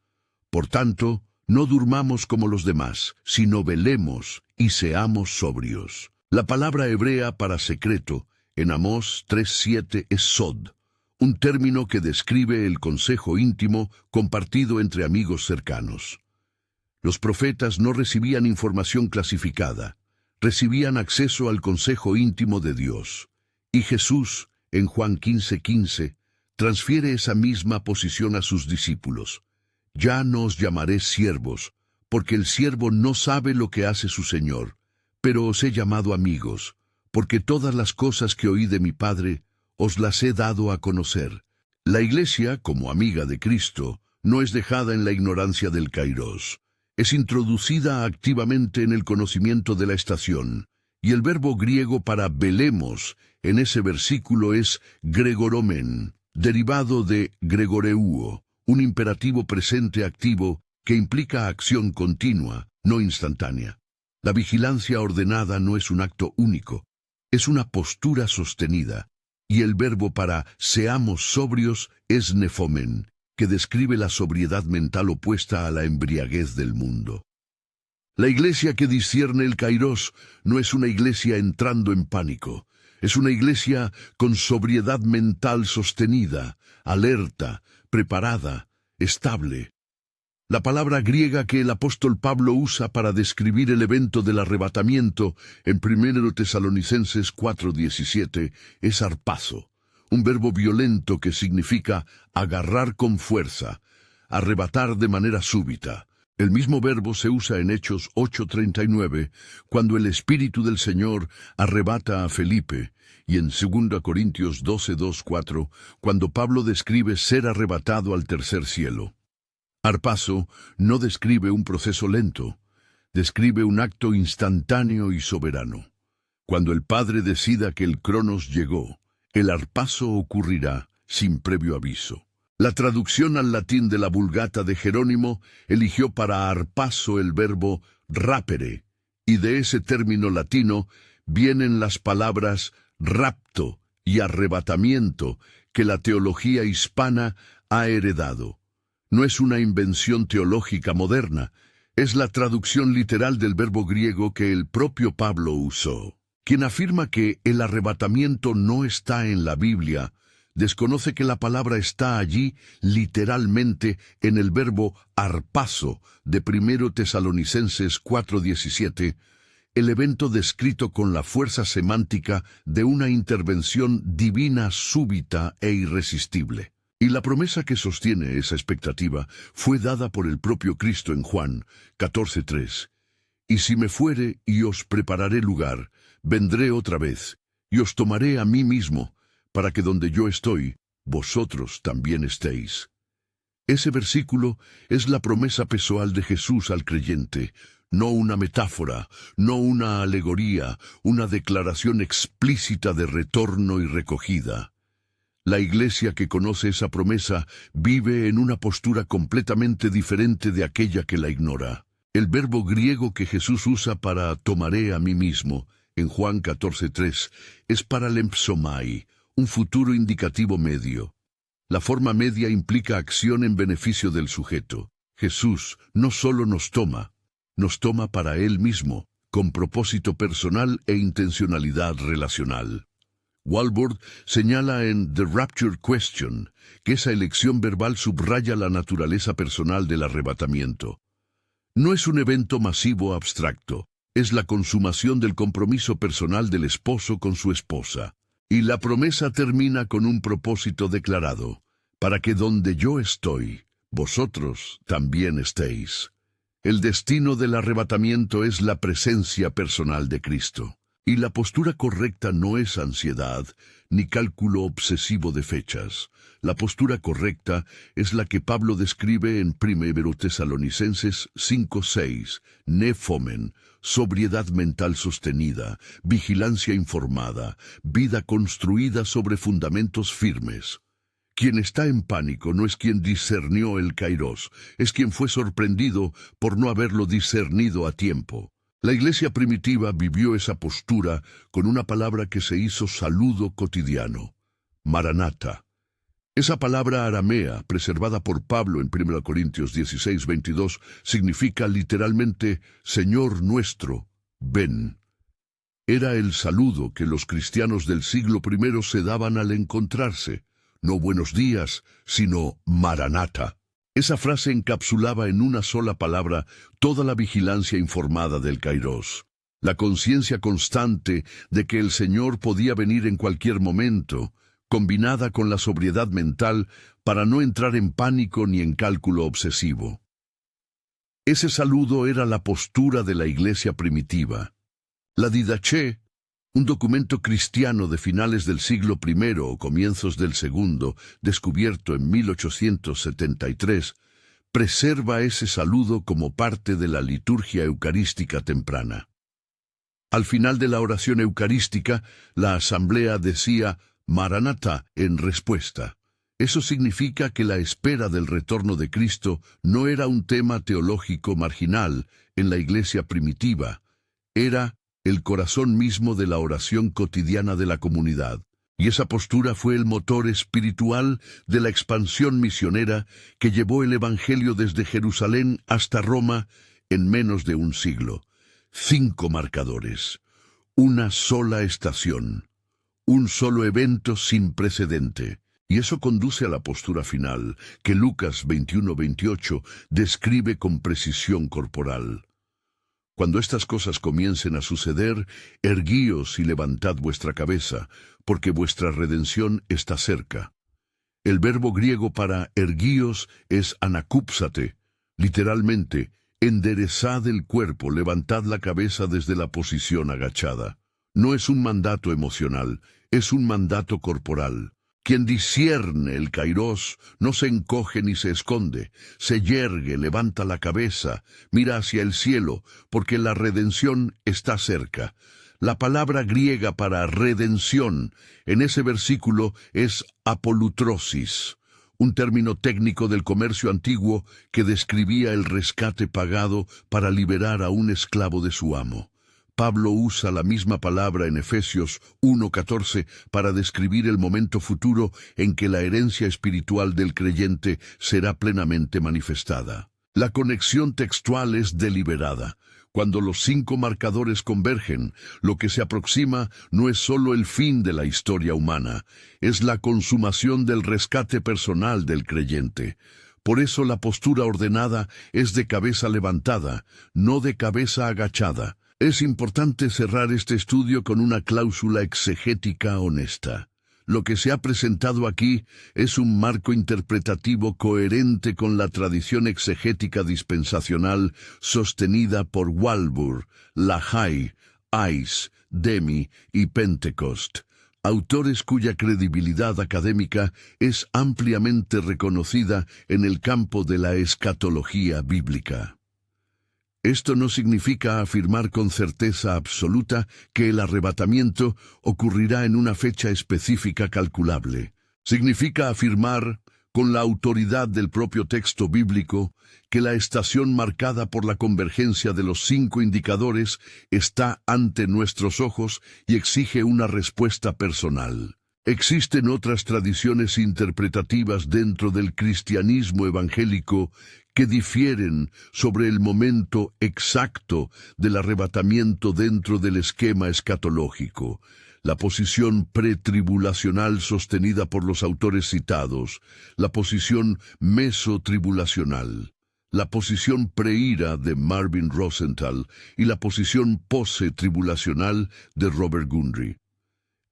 Por tanto, no durmamos como los demás, sino velemos y seamos sobrios. La palabra hebrea para secreto en Amós 3:7 es sod, un término que describe el consejo íntimo compartido entre amigos cercanos. Los profetas no recibían información clasificada, recibían acceso al consejo íntimo de Dios. Y Jesús, en Juan 15:15, transfiere esa misma posición a sus discípulos. Ya no os llamaré siervos, porque el siervo no sabe lo que hace su Señor, pero os he llamado amigos, porque todas las cosas que oí de mi Padre os las he dado a conocer. La Iglesia, como amiga de Cristo, no es dejada en la ignorancia del Kairos. Es introducida activamente en el conocimiento de la estación, y el verbo griego para velemos en ese versículo es gregoromen, derivado de gregoreuo, un imperativo presente activo que implica acción continua, no instantánea. La vigilancia ordenada no es un acto único, es una postura sostenida, y el verbo para seamos sobrios es nefomen, que describe la sobriedad mental opuesta a la embriaguez del mundo. La iglesia que discierne el Kairos no es una iglesia entrando en pánico, es una iglesia con sobriedad mental sostenida, alerta, preparada, estable. La palabra griega que el apóstol Pablo usa para describir el evento del arrebatamiento en 1 Tesalonicenses 4:17 es arpazo, un verbo violento que significa agarrar con fuerza, arrebatar de manera súbita. El mismo verbo se usa en Hechos 8:39, cuando el Espíritu del Señor arrebata a Felipe, y en 2 Corintios 12:2-4, cuando Pablo describe ser arrebatado al tercer cielo. Arpazo no describe un proceso lento, describe un acto instantáneo y soberano. Cuando el Padre decida que el cronos llegó, el arpazo ocurrirá sin previo aviso. La traducción al latín de la Vulgata de Jerónimo eligió para arpazo el verbo rapere, y de ese término latino vienen las palabras rapto y arrebatamiento que la teología hispana ha heredado. No es una invención teológica moderna, es la traducción literal del verbo griego que el propio Pablo usó. Quien afirma que el arrebatamiento no está en la Biblia, desconoce que la palabra está allí literalmente en el verbo arpazo de 1 Tesalonicenses 4:17, el evento descrito con la fuerza semántica de una intervención divina súbita e irresistible. Y la promesa que sostiene esa expectativa fue dada por el propio Cristo en Juan 14:3. Y si me fuere y os prepararé lugar, vendré otra vez, y os tomaré a mí mismo, para que donde yo estoy, vosotros también estéis. Ese versículo es la promesa pessoal de Jesús al creyente, no una metáfora, no una alegoría, una declaración explícita de retorno y recogida. La iglesia que conoce esa promesa vive en una postura completamente diferente de aquella que la ignora. El verbo griego que Jesús usa para tomaré a mí mismo, en Juan 14:3, es paralempsomai, un futuro indicativo medio. La forma media implica acción en beneficio del sujeto. Jesús no solo nos toma para Él mismo, con propósito personal e intencionalidad relacional. Walvoord señala en The Rapture Question que esa elección verbal subraya la naturaleza personal del arrebatamiento. No es un evento masivo abstracto, es la consumación del compromiso personal del esposo con su esposa. Y la promesa termina con un propósito declarado, para que donde yo estoy, vosotros también estéis. El destino del arrebatamiento es la presencia personal de Cristo. Y la postura correcta no es ansiedad, ni cálculo obsesivo de fechas. La postura correcta es la que Pablo describe en 1 Tesalonicenses 5:6, nefomen, sobriedad mental sostenida, vigilancia informada, vida construida sobre fundamentos firmes. Quien está en pánico no es quien discernió el kairos, es quien fue sorprendido por no haberlo discernido a tiempo. La iglesia primitiva vivió esa postura con una palabra que se hizo saludo cotidiano, Maranatha. Esa palabra aramea, preservada por Pablo en 1 Corintios 16:22, significa literalmente Señor nuestro, ven. Era el saludo que los cristianos del siglo I se daban al encontrarse, no buenos días, sino Maranatha. Esa frase encapsulaba en una sola palabra toda la vigilancia informada del kairos, la conciencia constante de que el Señor podía venir en cualquier momento, combinada con la sobriedad mental para no entrar en pánico ni en cálculo obsesivo. Ese saludo era la postura de la iglesia primitiva. La Didaché, un documento cristiano de finales del siglo I o comienzos del segundo, descubierto en 1873, preserva ese saludo como parte de la liturgia eucarística temprana. Al final de la oración eucarística, la asamblea decía Maranatha en respuesta. Eso significa que la espera del retorno de Cristo no era un tema teológico marginal en la iglesia primitiva, era el corazón mismo de la oración cotidiana de la comunidad. Y esa postura fue el motor espiritual de la expansión misionera que llevó el Evangelio desde Jerusalén hasta Roma en menos de un siglo. 5 marcadores, una sola estación, un solo evento sin precedente. Y eso conduce a la postura final, que Lucas 21:28 describe con precisión corporal. Cuando estas cosas comiencen a suceder, erguíos y levantad vuestra cabeza, porque vuestra redención está cerca. El verbo griego para erguíos es anakúpsate, literalmente, enderezad el cuerpo, levantad la cabeza desde la posición agachada. No es un mandato emocional, es un mandato corporal. Quien discierne el kairos no se encoge ni se esconde, se yergue, levanta la cabeza, mira hacia el cielo, porque la redención está cerca. La palabra griega para redención en ese versículo es apolutrosis, un término técnico del comercio antiguo que describía el rescate pagado para liberar a un esclavo de su amo. Pablo usa la misma palabra en Efesios 1:14 para describir el momento futuro en que la herencia espiritual del creyente será plenamente manifestada. La conexión textual es deliberada. Cuando los 5 marcadores convergen, lo que se aproxima no es solo el fin de la historia humana, es la consumación del rescate personal del creyente. Por eso la postura ordenada es de cabeza levantada, no de cabeza agachada. Es importante cerrar este estudio con una cláusula exegética honesta. Lo que se ha presentado aquí es un marco interpretativo coherente con la tradición exegética dispensacional sostenida por Walbur, Lahai, Ice, Demi y Pentecost, autores cuya credibilidad académica es ampliamente reconocida en el campo de la escatología bíblica. Esto no significa afirmar con certeza absoluta que el arrebatamiento ocurrirá en una fecha específica calculable. Significa afirmar, con la autoridad del propio texto bíblico, que la estación marcada por la convergencia de los 5 indicadores está ante nuestros ojos y exige una respuesta personal. Existen otras tradiciones interpretativas dentro del cristianismo evangélico que difieren sobre el momento exacto del arrebatamiento dentro del esquema escatológico. La posición pretribulacional sostenida por los autores citados, la posición mesotribulacional, la posición preira de Marvin Rosenthal y la posición posetribulacional de Robert Gundry.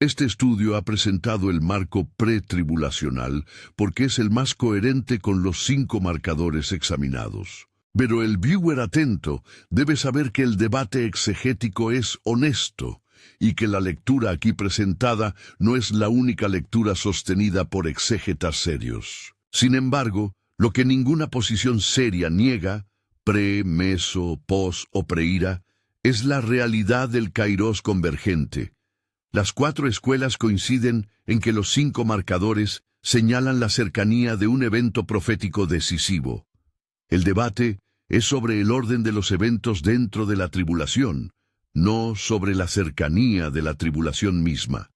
Este estudio ha presentado el marco pretribulacional porque es el más coherente con los 5 marcadores examinados. Pero el viewer atento debe saber que el debate exegético es honesto y que la lectura aquí presentada no es la única lectura sostenida por exégetas serios. Sin embargo, lo que ninguna posición seria niega, pre, meso, pos o preira, es la realidad del kairos convergente. Las 4 escuelas coinciden en que los 5 marcadores señalan la cercanía de un evento profético decisivo. El debate es sobre el orden de los eventos dentro de la tribulación, no sobre la cercanía de la tribulación misma.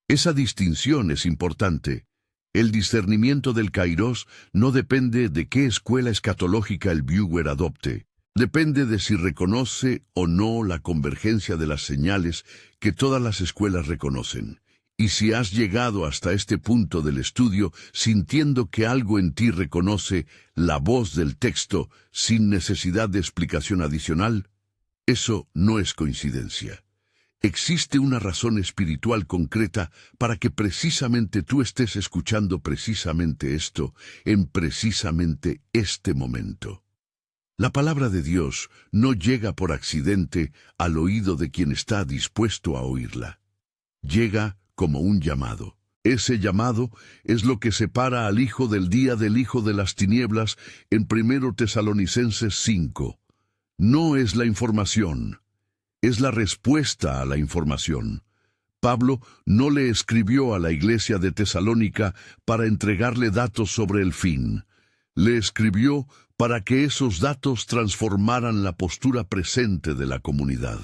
Esa distinción es importante. El discernimiento del kairos no depende de qué escuela escatológica el viewer adopte. Depende de si reconoce o no la convergencia de las señales que todas las escuelas reconocen. Y si has llegado hasta este punto del estudio sintiendo que algo en ti reconoce la voz del texto sin necesidad de explicación adicional, eso no es coincidencia. Existe una razón espiritual concreta para que precisamente tú estés escuchando precisamente esto en precisamente este momento. La palabra de Dios no llega por accidente al oído de quien está dispuesto a oírla. Llega como un llamado. Ese llamado es lo que separa al hijo del día del hijo de las tinieblas en 1 Tesalonicenses 5. No es la información, es la respuesta a la información. Pablo no le escribió a la iglesia de Tesalónica para entregarle datos sobre el fin. Le escribió para que esos datos transformaran la postura presente de la comunidad.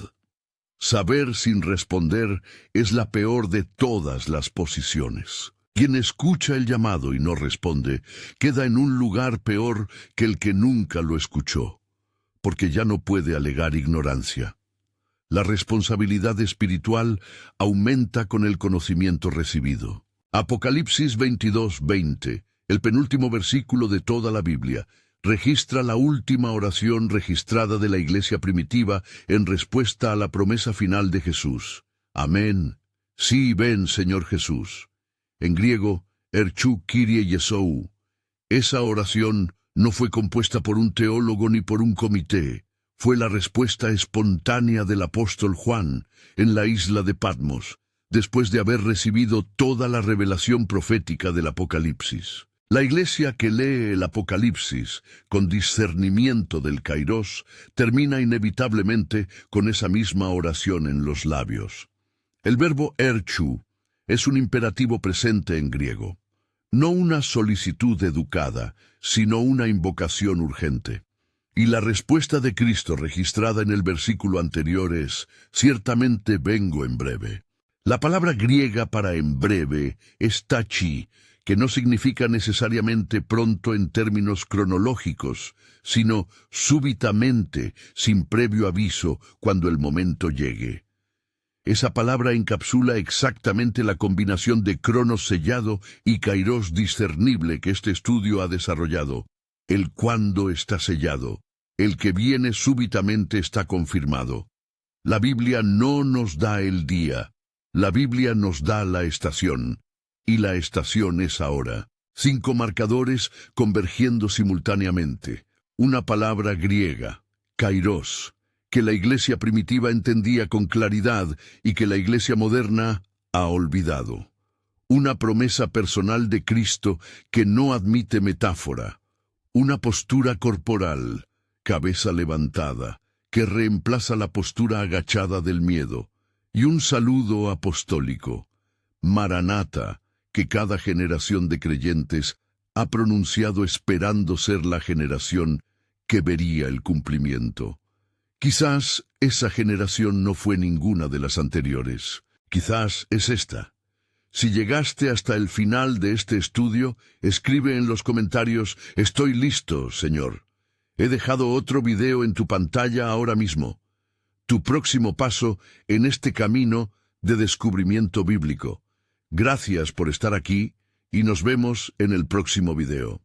Saber sin responder es la peor de todas las posiciones. Quien escucha el llamado y no responde, queda en un lugar peor que el que nunca lo escuchó, porque ya no puede alegar ignorancia. La responsabilidad espiritual aumenta con el conocimiento recibido. Apocalipsis 22:20, el penúltimo versículo de toda la Biblia, registra la última oración registrada de la iglesia primitiva en respuesta a la promesa final de Jesús. Amén. Sí, ven, Señor Jesús. En griego, Erchu Kyrie Yesou. Esa oración no fue compuesta por un teólogo ni por un comité. Fue la respuesta espontánea del apóstol Juan en la isla de Patmos, después de haber recibido toda la revelación profética del Apocalipsis. La iglesia que lee el Apocalipsis con discernimiento del kairos termina inevitablemente con esa misma oración en los labios. El verbo erchu es un imperativo presente en griego, no una solicitud educada, sino una invocación urgente. Y la respuesta de Cristo registrada en el versículo anterior es: ciertamente vengo en breve. La palabra griega para en breve es tachi, que no significa necesariamente pronto en términos cronológicos, sino súbitamente, sin previo aviso, cuando el momento llegue. Esa palabra encapsula exactamente la combinación de cronos sellado y kairos discernible que este estudio ha desarrollado. El cuándo está sellado, el que viene súbitamente está confirmado. La Biblia no nos da el día, la Biblia nos da la estación. y la estación es ahora. 5 marcadores convergiendo simultáneamente. Una palabra griega, kairos, que la iglesia primitiva entendía con claridad y que la iglesia moderna ha olvidado. Una promesa personal de Cristo que no admite metáfora. Una postura corporal, cabeza levantada, que reemplaza la postura agachada del miedo. Y un saludo apostólico, Maranata, que cada generación de creyentes ha pronunciado esperando ser la generación que vería el cumplimiento. Quizás esa generación no fue ninguna de las anteriores. Quizás es esta. Si llegaste hasta el final de este estudio, escribe en los comentarios: «Estoy listo, Señor». He dejado otro video en tu pantalla ahora mismo. Tu próximo paso en este camino de descubrimiento bíblico. Gracias por estar aquí y nos vemos en el próximo video.